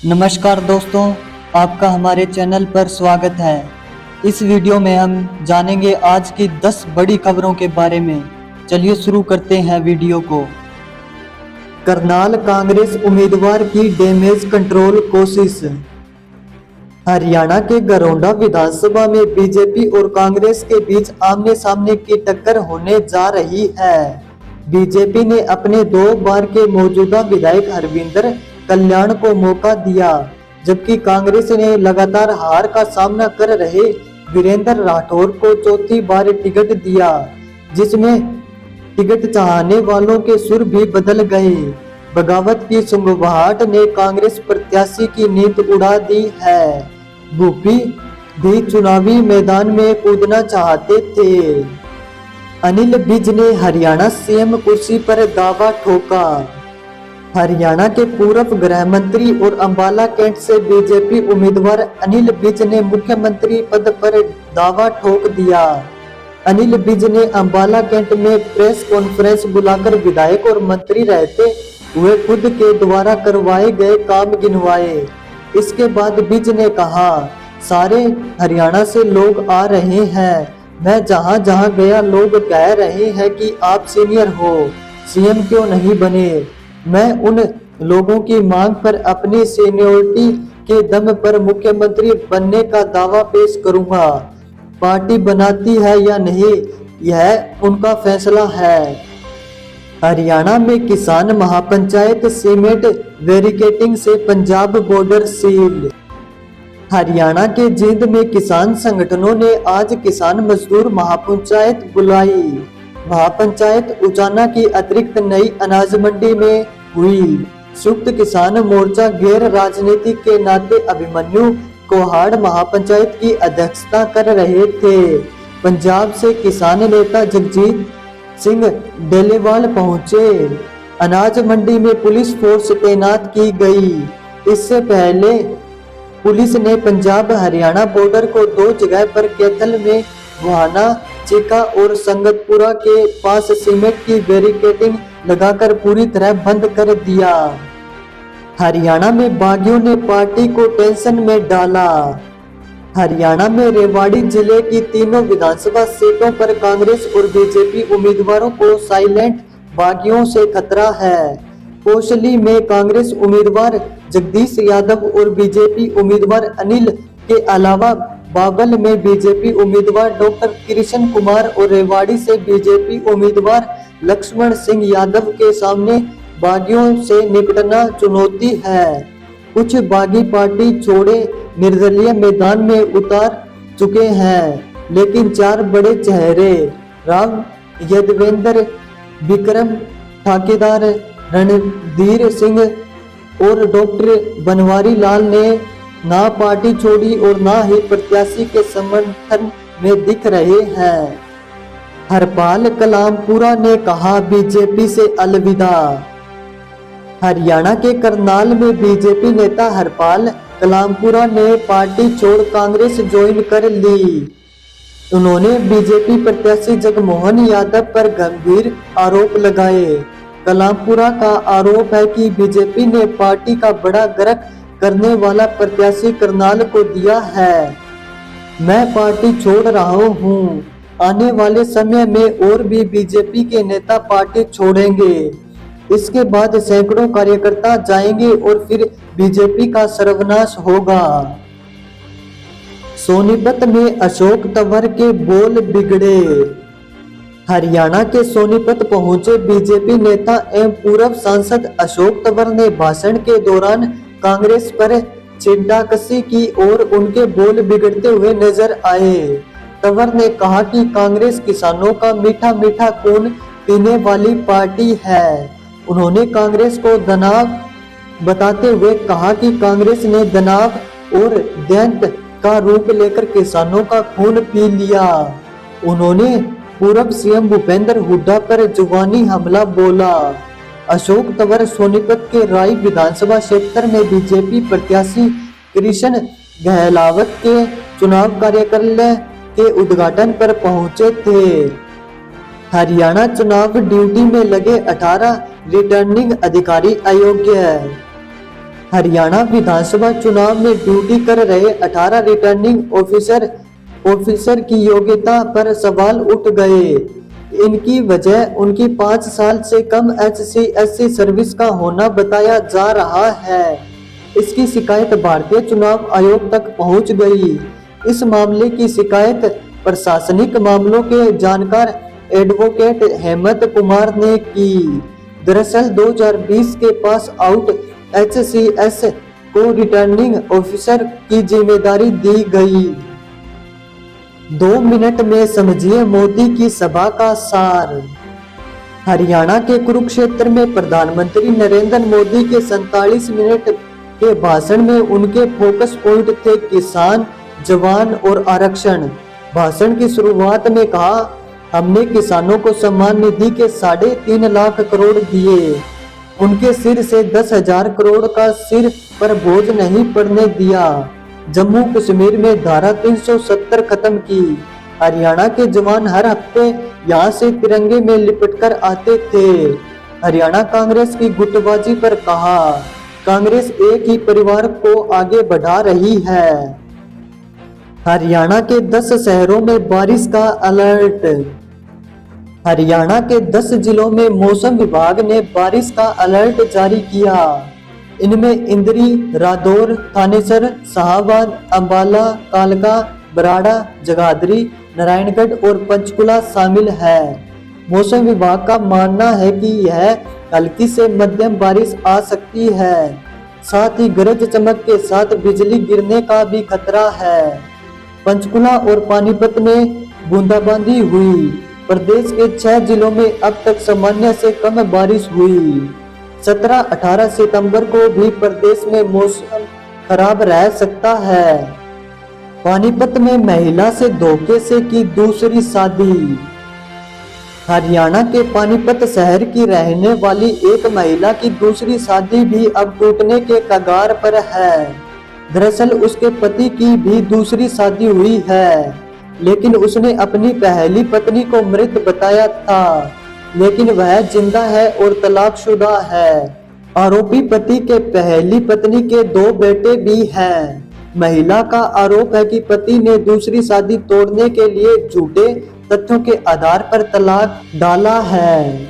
नमस्कार दोस्तों, आपका हमारे चैनल पर स्वागत है। इस वीडियो में हम जानेंगे आज की 10 बड़ी खबरों के बारे में। चलिए शुरू करते हैं वीडियो को। करनाल कांग्रेस उम्मीदवार की डैमेज कंट्रोल कोशिश। हरियाणा के गरोंडा विधानसभा में बीजेपी और कांग्रेस के बीच आमने सामने की टक्कर होने जा रही है। बीजेपी ने अपने 2 बार के मौजूदा विधायक हरविंदर कल्याण को मौका दिया, जबकि कांग्रेस ने लगातार हार का सामना कर रहे वीरेंद्र राठौर को चौथी बार टिकट दिया, जिसमें टिकट चाहने वालों के सुर भी बदल गए। बगावत की सुंगवाहट ने कांग्रेस प्रत्याशी की नींद उड़ा दी है। भूपी भी चुनावी मैदान में कूदना चाहते थे। अनिल विज ने हरियाणा सीएम कुर्सी पर दावा ठोका। हरियाणा के पूर्व गृह मंत्री और अंबाला कैंट से बीजेपी उम्मीदवार अनिल विज ने मुख्यमंत्री पद पर दावा ठोक दिया। अनिल विज ने अंबाला कैंट में प्रेस कॉन्फ्रेंस बुलाकर विधायक और मंत्री रहते हुए खुद के द्वारा करवाए गए काम गिनवाए। इसके बाद विज ने कहा, सारे हरियाणा से लोग आ रहे हैं। मैं जहां जहां गया लोग कह रहे हैं कि आप सीनियर हो, सीएम क्यों नहीं बने। मैं उन लोगों की मांग पर अपनी सीनियरिटी के दम पर मुख्यमंत्री बनने का दावा पेश करूंगा। पार्टी बनाती है या नहीं, यह उनका फैसला है। हरियाणा में किसान महापंचायत सीमेंट बैरिकेडिंग से पंजाब बॉर्डर सील। हरियाणा के जींद में किसान संगठनों ने आज किसान मजदूर महापंचायत बुलाई। महापंचायत उचाना की अतिरिक्त नई अनाज मंडी में हुई। संयुक्त किसान मोर्चा गैर राजनीतिक के नाते अभिमन्यु कोहाड़ महापंचायत की अध्यक्षता कर रहे थे। पंजाब से किसान नेता जगजीत सिंह डेलेवाल पहुंचे। अनाज मंडी में पुलिस फोर्स तैनात की गई। इससे पहले पुलिस ने पंजाब हरियाणा बॉर्डर को 2 जगह पर कैथल में गुहाना चिका और संगतपुरा के पास सीमेंट की बैरिकेडिंग लगाकर पूरी तरह बंद कर दिया। हरियाणा में बागियों ने पार्टी को टेंशन में डाला। हरियाणा में रेवाड़ी जिले की तीनों विधानसभा सीटों पर कांग्रेस और बीजेपी उम्मीदवारों को साइलेंट बागियों से खतरा है। कोसली में कांग्रेस उम्मीदवार जगदीश यादव और बीजेपी उम्मीदवार अनिल के अलावा बाबल में बीजेपी उम्मीदवार डॉक्टर कृष्ण कुमार और रेवाड़ी से बीजेपी उम्मीदवार लक्ष्मण सिंह यादव के सामने बागियों से निपटना चुनौती है। कुछ बागी पार्टी छोड़े निर्दलीय मैदान में उतार चुके हैं, लेकिन 4 बड़े चेहरे राव यदवेंद्र, विक्रम ठाकेदार, रणधीर सिंह और डॉक्टर बनवारी लाल ने ना पार्टी छोड़ी और ना ही प्रत्याशी के समर्थन में दिख रहे हैं। हरपाल कलामपुरा ने कहा, बीजेपी से अलविदा। हरियाणा के करनाल में बीजेपी नेता हरपाल कलामपुरा ने पार्टी छोड़ कांग्रेस ज्वाइन कर ली। उन्होंने बीजेपी प्रत्याशी जगमोहन यादव पर गंभीर आरोप लगाए। कलामपुरा का आरोप है कि बीजेपी ने पार्टी का बड़ा गर्क करने वाला प्रत्याशी करनाल को दिया है। मैं पार्टी छोड़ रहा हूँ। आने वाले समय में और भी बीजेपी के नेता पार्टी छोड़ेंगे। इसके बाद सैकड़ों कार्यकर्ता जाएंगे और फिर बीजेपी का सर्वनाश होगा। सोनीपत में अशोक तंवर के बोल बिगड़े। हरियाणा के सोनीपत पहुंचे बीजेपी नेता एवं पूर्व सांसद अशोक तंवर ने भाषण के दौरान कांग्रेस पर चिंताकशी की और उनके बोल बिगड़ते हुए नजर आए। तंवर ने कहा कि कांग्रेस किसानों का मीठा मीठा खून पीने वाली पार्टी है। उन्होंने कांग्रेस को दानव बताते हुए कहा कि कांग्रेस ने दानव और दैत्य का रूप लेकर किसानों का खून पी लिया। उन्होंने पूर्व सीएम भूपेंद्र हुड्डा पर जुबानी हमला बोला। अशोक तंवर सोनीपत के राय विधानसभा क्षेत्र में बीजेपी प्रत्याशी कृष्ण गहलावत के चुनाव कार्यक्रम के उद्घाटन पर पहुंचे थे। हरियाणा चुनाव ड्यूटी में लगे 18 रिटर्निंग अधिकारी अयोग्य है। हरियाणा विधानसभा चुनाव में ड्यूटी कर रहे 18 रिटर्निंग ऑफिसर की योग्यता पर सवाल उठ गए। इनकी वजह उनकी 5 साल से कम HCSC सर्विस का होना बताया जा रहा है। इसकी शिकायत भारतीय चुनाव आयोग तक पहुंच गई। इस मामले की शिकायत प्रशासनिक मामलों के जानकार एडवोकेट हेमंत कुमार ने की। दरअसल 2020 के पास आउट HCS को रिटर्निंग ऑफिसर की जिम्मेदारी दी गई। 2 मिनट में समझिए मोदी की सभा का सार। हरियाणा के कुरुक्षेत्र में प्रधानमंत्री नरेंद्र मोदी के 47 मिनट के भाषण में उनके फोकस पॉइंट थे किसान, जवान और आरक्षण। भाषण की शुरुआत में कहा, हमने किसानों को सम्मान निधि के 3.5 लाख करोड़ दिए। उनके सिर से 10,000 करोड़ का सिर पर बोझ नहीं पड़ने दिया। जम्मू कश्मीर में धारा 370 खत्म की। हरियाणा के जवान हर हफ्ते यहाँ से तिरंगे में लिपटकर आते थे। हरियाणा कांग्रेस की गुटबाजी पर कहा, कांग्रेस एक ही परिवार को आगे बढ़ा रही है। हरियाणा के 10 शहरों में बारिश का अलर्ट। हरियाणा के 10 जिलों में मौसम विभाग ने बारिश का अलर्ट जारी किया। इनमें इंद्री, रादौर, थानेसर, शाहबाद, अंबाला, कालका, बराड़ा, जगाधरी, नारायणगढ़ और पंचकुला शामिल है। मौसम विभाग का मानना है कि यह हल्की से मध्यम बारिश आ सकती है। साथ ही गरज चमक के साथ बिजली गिरने का भी खतरा है। पंचकुला और पानीपत में बूंदाबांदी हुई। प्रदेश के 6 जिलों में अब तक सामान्य से कम बारिश हुई। 17-18 सितंबर को भी प्रदेश में मौसम खराब रह सकता है। पानीपत में महिला से धोखे से की दूसरी शादी। हरियाणा के पानीपत शहर की रहने वाली एक महिला की दूसरी शादी भी अब टूटने के कगार पर है। दरअसल उसके पति की भी दूसरी शादी हुई है, लेकिन उसने अपनी पहली पत्नी को मृत बताया था, लेकिन वह जिंदा है और तलाकशुदा है। आरोपी पति के पहली पत्नी के 2 बेटे भी हैं। महिला का आरोप है कि पति ने दूसरी शादी तोड़ने के लिए झूठे तथ्यों के आधार पर तलाक डाला है।